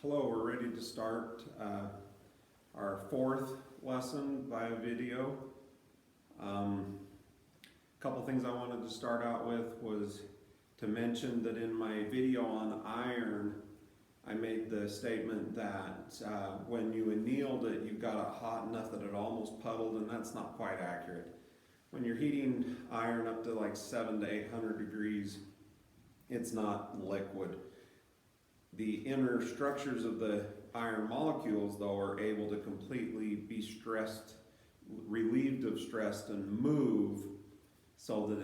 Hello, we're ready to start our fourth lesson via video. A couple things I wanted to start out with was to mention that in my video on iron, I made the statement that when you annealed it, you got it hot enough that it almost puddled, and that's not quite accurate. When you're heating iron up to like 700 to 800 degrees, it's not liquid. The inner structures of the iron molecules, though, are able to completely be stressed, relieved of stress, and move so that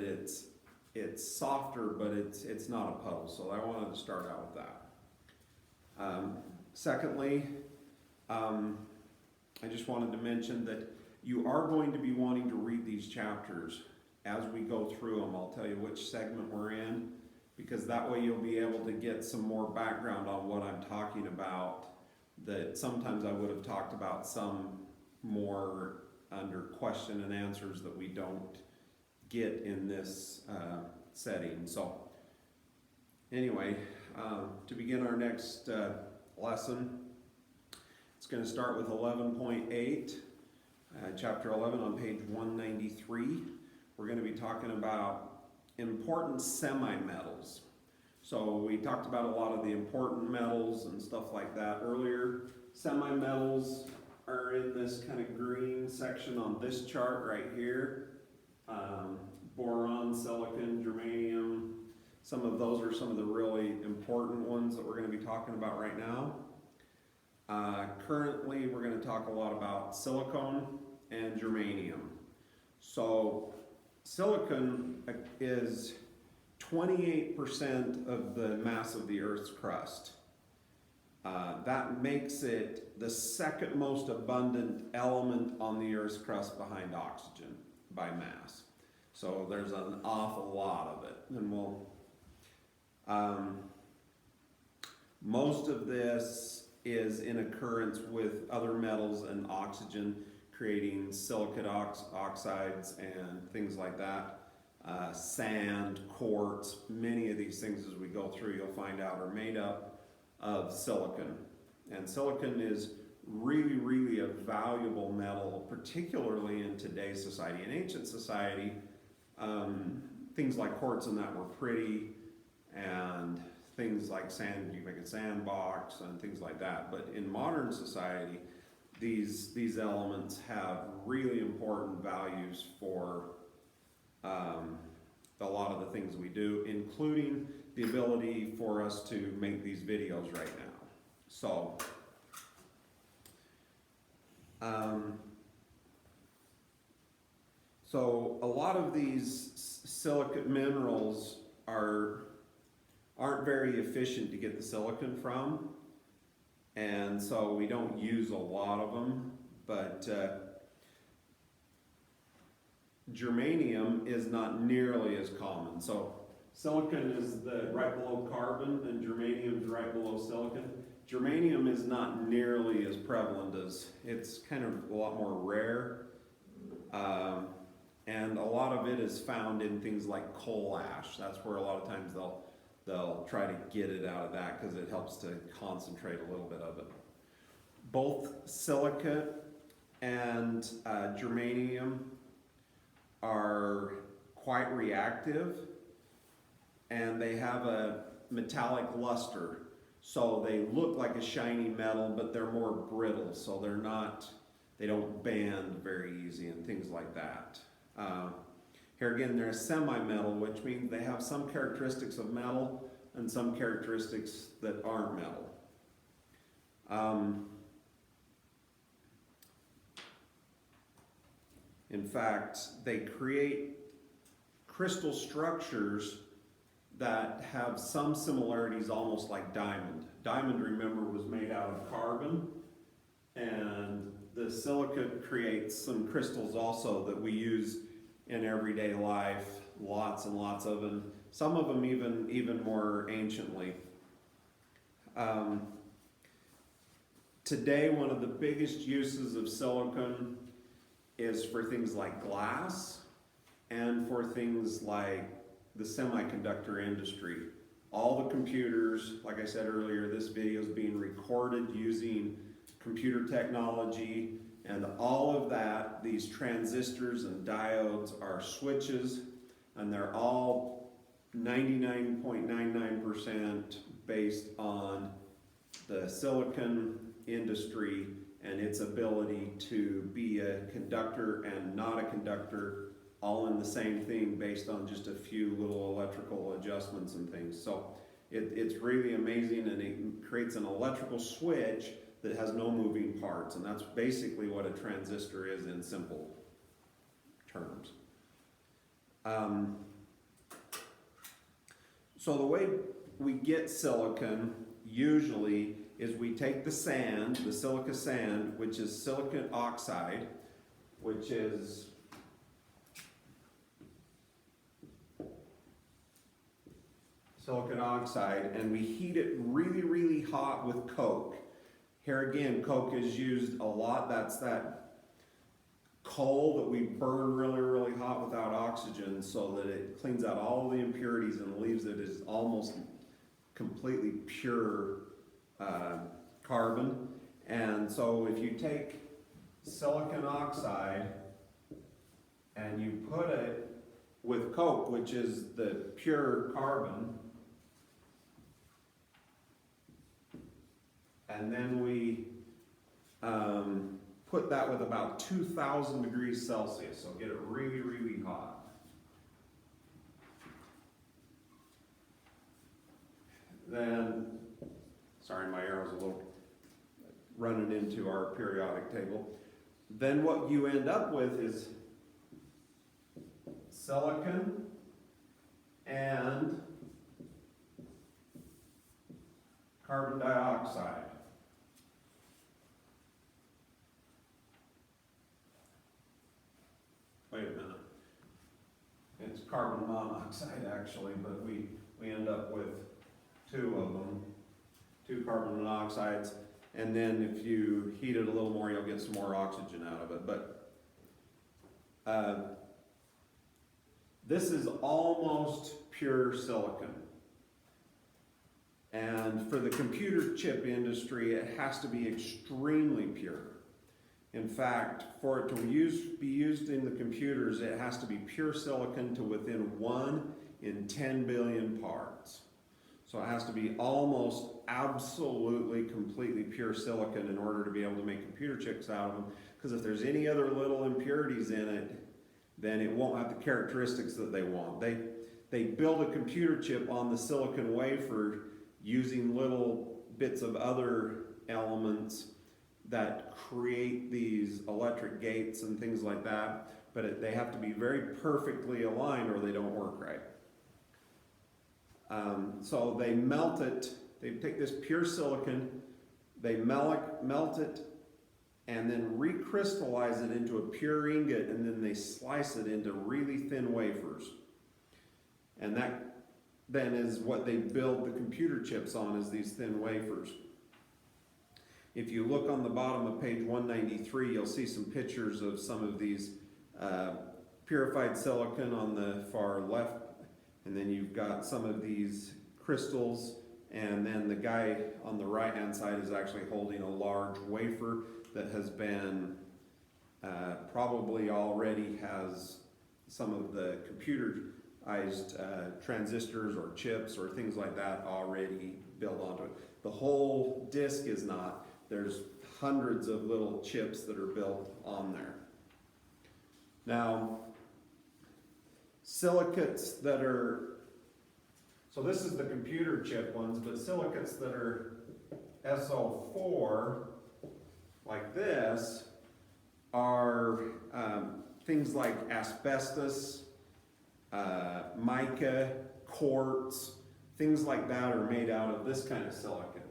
it's softer, but it's not a puddle. So I wanted to start out with that. Secondly, I just wanted to mention that you are going to be wanting to read these chapters as we go through them. I'll tell you which segment we're in, because that way you'll be able to get some more background on what I'm talking about that sometimes I would have talked about some more under question and answers that we don't get in this setting. So anyway, to begin our next lesson, it's going to start with 11.8, chapter 11 on page 193. We're going to be talking about important semi-metals. So we talked about a lot of the important metals and stuff like that earlier. Semi-metals are in this kind of green section on this chart right here. Boron, silicon, germanium. Some of those are some of the really important ones that we're going to be talking about right now. Currently, we're going to talk a lot about silicon and germanium. So silicon is 28% of the mass of the Earth's crust. That makes it the second most abundant element on the Earth's crust behind oxygen by mass. So there's an awful lot of it. And most of this is in occurrence with other metals and oxygen, creating silicate oxides and things like that. Sand, quartz, many of these things as we go through, you'll find out are made up of silicon. And silicon is really, really a valuable metal, particularly in today's society. In ancient society, things like quartz and that were pretty, and things like sand, you make a sandbox and things like that. But in modern society, these elements have really important values for a lot of the things we do, including the ability for us to make these videos right now. So, a lot of these silicate minerals aren't very efficient to get the silicon from, and so we don't use a lot of them, but germanium is not nearly as common. So silicon is right below carbon, and germanium is right below silicon. Germanium is not nearly as prevalent as, it's kind of a lot more rare, and a lot of it is found in things like coal ash. That's where a lot of times they'll try to get it out of that because it helps to concentrate a little bit of it. Both silicate and germanium are quite reactive, and they have a metallic luster. So they look like a shiny metal, but they're more brittle, so they don't bend very easy and things like that. Here again, they're a semi-metal, which means they have some characteristics of metal and some characteristics that aren't metal. In fact, they create crystal structures that have some similarities almost like diamond. Diamond, remember, was made out of carbon, and the silicate creates some crystals also that we use in everyday life, lots and lots of, and some of them even more anciently. Today, one of the biggest uses of silicon is for things like glass and for things like the semiconductor industry. all the computers, like I said earlier, this video is being recorded using computer technology, and all of that, these transistors and diodes are switches, and they're all 99.99% based on the silicon industry and its ability to be a conductor and not a conductor, all in the same thing based on just a few little electrical adjustments and things. So it's really amazing, and it creates an electrical switch that has no moving parts, and that's basically what a transistor is in simple terms. So the way we get silicon usually is we take the sand, the silica sand, which is silicon oxide, which is silicon oxide, and we heat it really, really hot with coke. Here again, coke is used a lot. That's that coal that we burn really, really hot without oxygen so that it cleans out all the impurities and leaves it as almost completely pure carbon. And so if you take silicon oxide and you put it with coke, which is the pure carbon, and then we put that with about 2,000 degrees Celsius, so get it really, really hot. Then, sorry, my arrow's a little running into our periodic table. Then what you end up with is silicon and carbon dioxide. Wait a minute. It's carbon monoxide actually, but we end up with two of them, two carbon monoxides, and then if you heat it a little more, you'll get some more oxygen out of it. But this is almost pure silicon. And for the computer chip industry, it has to be extremely pure. In fact, for it to be used in the computers, it has to be pure silicon to within 1 in 10 billion parts. So it has to be almost absolutely completely pure silicon in order to be able to make computer chips out of them. Because if there's any other little impurities in it, then it won't have the characteristics that they want. They build a computer chip on the silicon wafer using little bits of other elements that create these electric gates and things like that, but they have to be very perfectly aligned or they don't work right. So they melt it, they take this pure silicon, they melt it, and then recrystallize it into a pure ingot, and then they slice it into really thin wafers. And that then is what they build the computer chips on, is these thin wafers. If you look on the bottom of page 193, you'll see some pictures of some of these purified silicon on the far left, and then you've got some of these crystals, and then the guy on the right hand side is actually holding a large wafer that has been probably already has some of the computerized transistors or chips or things like that already built onto it. The whole disk is not. There's hundreds of little chips that are built on there. Now, silicates that are, so this is the computer chip ones, but silicates that are SO4, like this, are things like asbestos, mica, quartz, things like that are made out of this kind of silicate.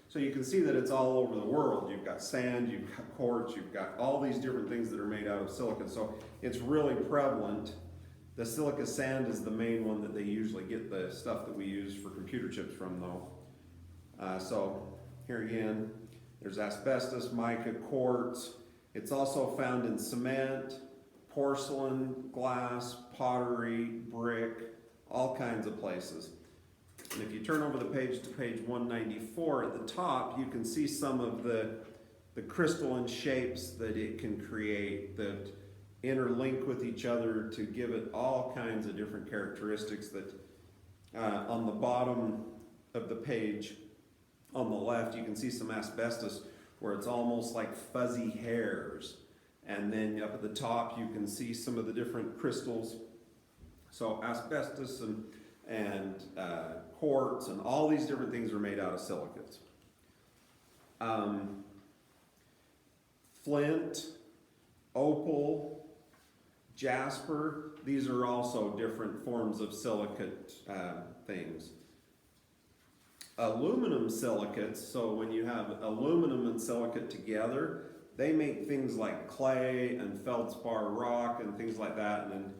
So you can see that it's all over the world. You've got sand, you've got quartz, you've got all these different things that are made out of silicon. So it's really prevalent. The silica sand is the main one that they usually get the stuff that we use for computer chips from, though. So here again, there's asbestos, mica, quartz. It's also found in cement, porcelain, glass, pottery, brick, all kinds of places. And if you turn over the page to page 194, at the top, you can see some of the crystalline shapes that it can create that interlink with each other to give it all kinds of different characteristics that on the bottom of the page on the left, you can see some asbestos where it's almost like fuzzy hairs. And then up at the top, you can see some of the different crystals. So asbestos and quartz and all these different things are made out of silicates. Flint, opal, jasper, these are also different forms of silicate things. Aluminum silicates, so when you have aluminum and silicate together, they make things like clay and feldspar rock and things like that, and then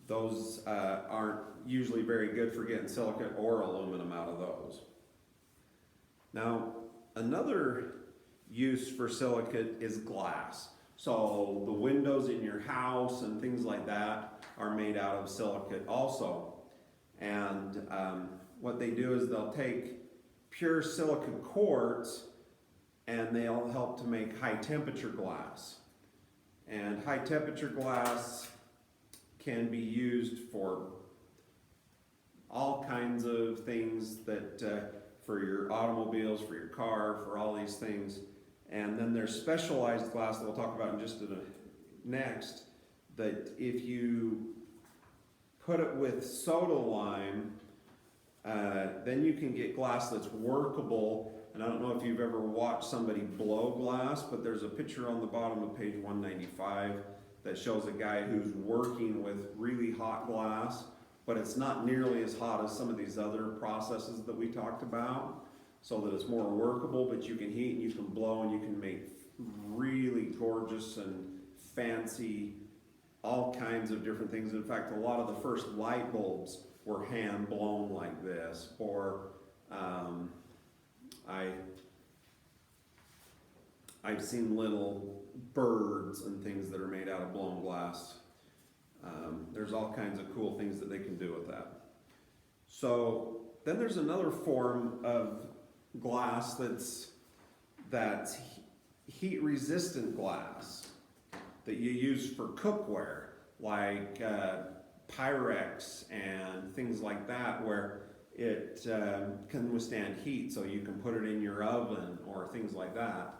those aren't usually very good for getting silicate or aluminum out of those. Now, another use for silicate is glass. So the windows in your house and things like that are made out of silicate also. And what they do is they'll take pure silicate quartz and they'll help to make high temperature glass. And high temperature glass can be used for all kinds of things that for your automobiles, for your car, for all these things. And then there's specialized glass that we'll talk about in just next, that if you put it with soda lime, then you can get glass that's workable. And I don't know if you've ever watched somebody blow glass, but there's a picture on the bottom of page 195 that shows a guy who's working with really hot glass, but it's not nearly as hot as some of these other processes that we talked about, so that it's more workable, but you can heat and you can blow and you can make really gorgeous and fancy, all kinds of different things. In fact, a lot of the first light bulbs were hand blown like this, or I've seen little birds and things that are made out of blown glass. There's all kinds of cool things that they can do with that. So then there's another form of glass that's heat resistant glass that you use for cookware, like Pyrex and things like that, where it can withstand heat, so you can put it in your oven or things like that.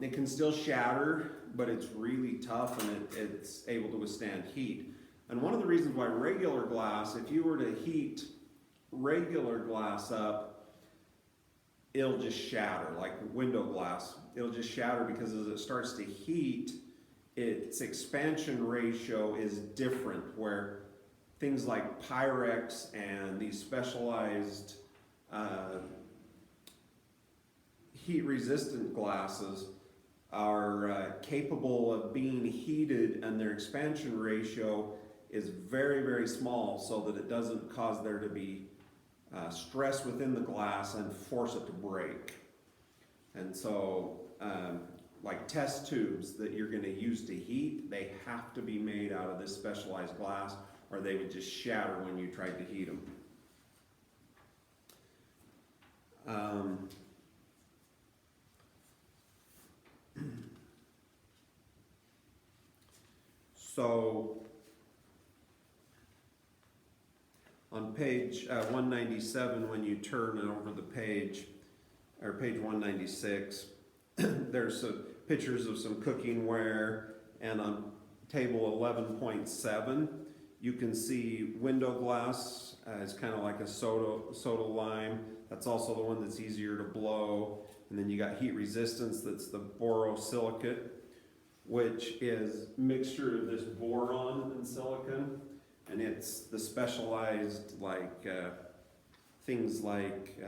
It can still shatter, but it's really tough and it's able to withstand heat. And one of the reasons why regular glass, if you were to heat regular glass up, it'll just shatter, like window glass. It'll just shatter because as it starts to heat, its expansion ratio is different, where things like Pyrex and these specialized heat-resistant glasses are capable of being heated, and their expansion ratio is very, very small, so that it doesn't cause there to be stress within the glass and force it to break. And so like test tubes that you're going to use to heat, they have to be made out of this specialized glass, or they would just shatter when you tried to heat them. So on page 197, when you turn over the page, or page 196, there's some pictures of some cooking ware, and on table 11.7, you can see window glass is kind of like a soda lime. That's also the one that's easier to blow. And then you got heat resistance, that's the borosilicate, which is mixture of this boron and silicon, and it's the specialized like things like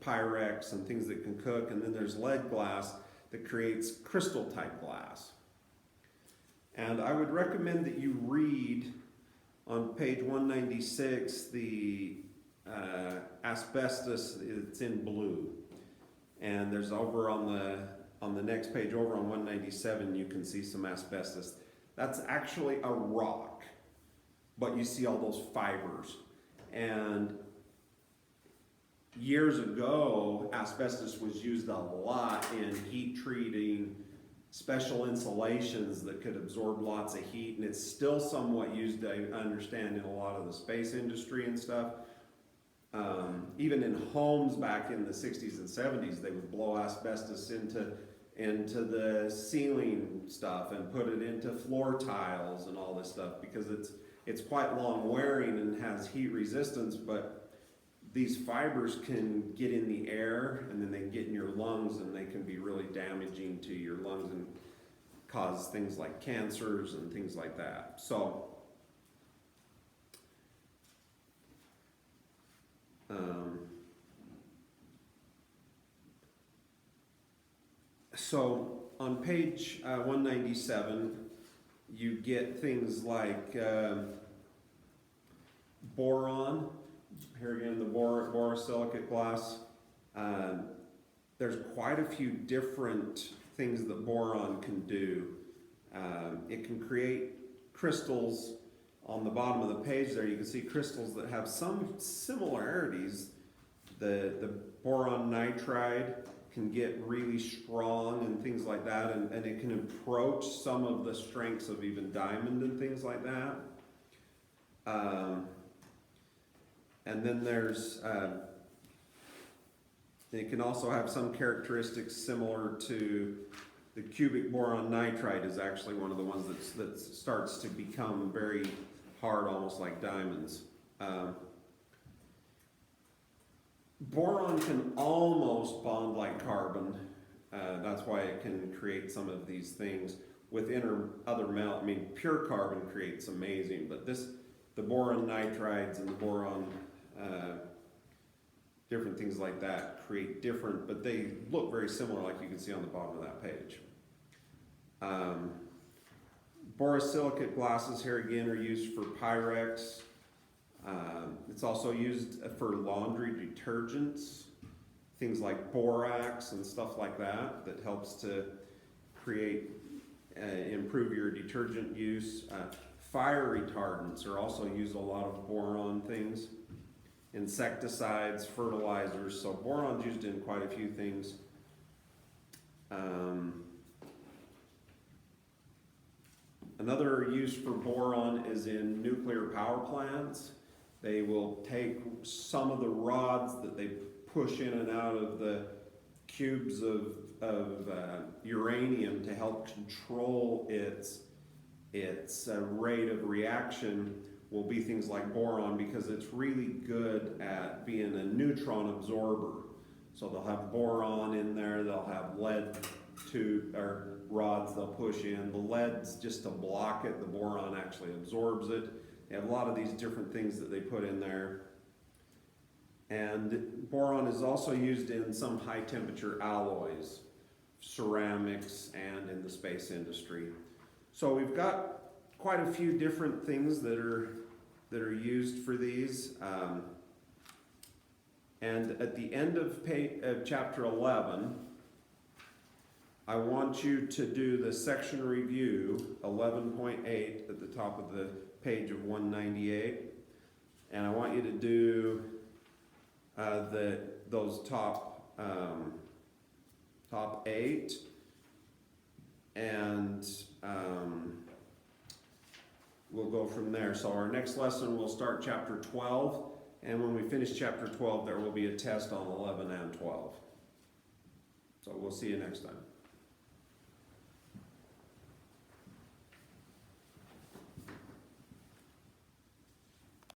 Pyrex and things that can cook. And then there's lead glass that creates crystal type glass. And I would recommend that you read on page 196 the asbestos. It's in blue, and there's over on the next page, over on 197, you can see some asbestos. That's actually a rock, but you see all those fibers. And years ago, asbestos was used a lot in heat treating special insulations that could absorb lots of heat, and it's still somewhat used, I understand, in a lot of the space industry and stuff. Even in homes back in the 60s and 70s, they would blow asbestos into the ceiling stuff and put it into floor tiles and all this stuff, because it's quite long wearing and has heat resistance, but these fibers can get in the air and then they can get in your lungs, and they can be really damaging to your lungs and cause things like cancers and things like that. So on page 197, you get things like boron. Here again, the borosilicate glass. There's quite a few different things that boron can do. It can create crystals. On the bottom of the page there, you can see crystals that have some similarities. The boron nitride can get really strong and things like that, and it can approach some of the strengths of even diamond and things like that. And then there's, it can also have some characteristics similar to the cubic boron nitride is actually one of the ones that starts to become very hard, almost like diamonds. Boron can almost bond like carbon. That's why it can create some of these things with other metal. I mean, pure carbon creates amazing, but the boron nitrides and the boron different things like that create different, but they look very similar, like you can see on the bottom of that page. Borosilicate glasses here again are used for Pyrex. It's also used for laundry detergents, things like borax and stuff like that, that helps to create, improve your detergent use. Fire retardants are also used a lot of boron things. Insecticides, fertilizers, so boron's used in quite a few things. Another use for boron is in nuclear power plants. They will take some of the rods that they push in and out of the cubes of uranium to help control its rate of reaction, will be things like boron, because it's really good at being a neutron absorber. So they'll have boron in there, they'll have lead or rods they'll push in. The lead's just to block it, the boron actually absorbs it. They have a lot of these different things that they put in there. And boron is also used in some high temperature alloys, ceramics, and in the space industry. So we've got quite a few different things that are used for these. And at the end of chapter 11, I want you to do the section review 11.8 at the top of the page of 198, and I want you to do those top 8, and we'll go from there. So our next lesson will start chapter 12, and when we finish chapter 12, there will be a test on 11 and 12. So we'll see you next time.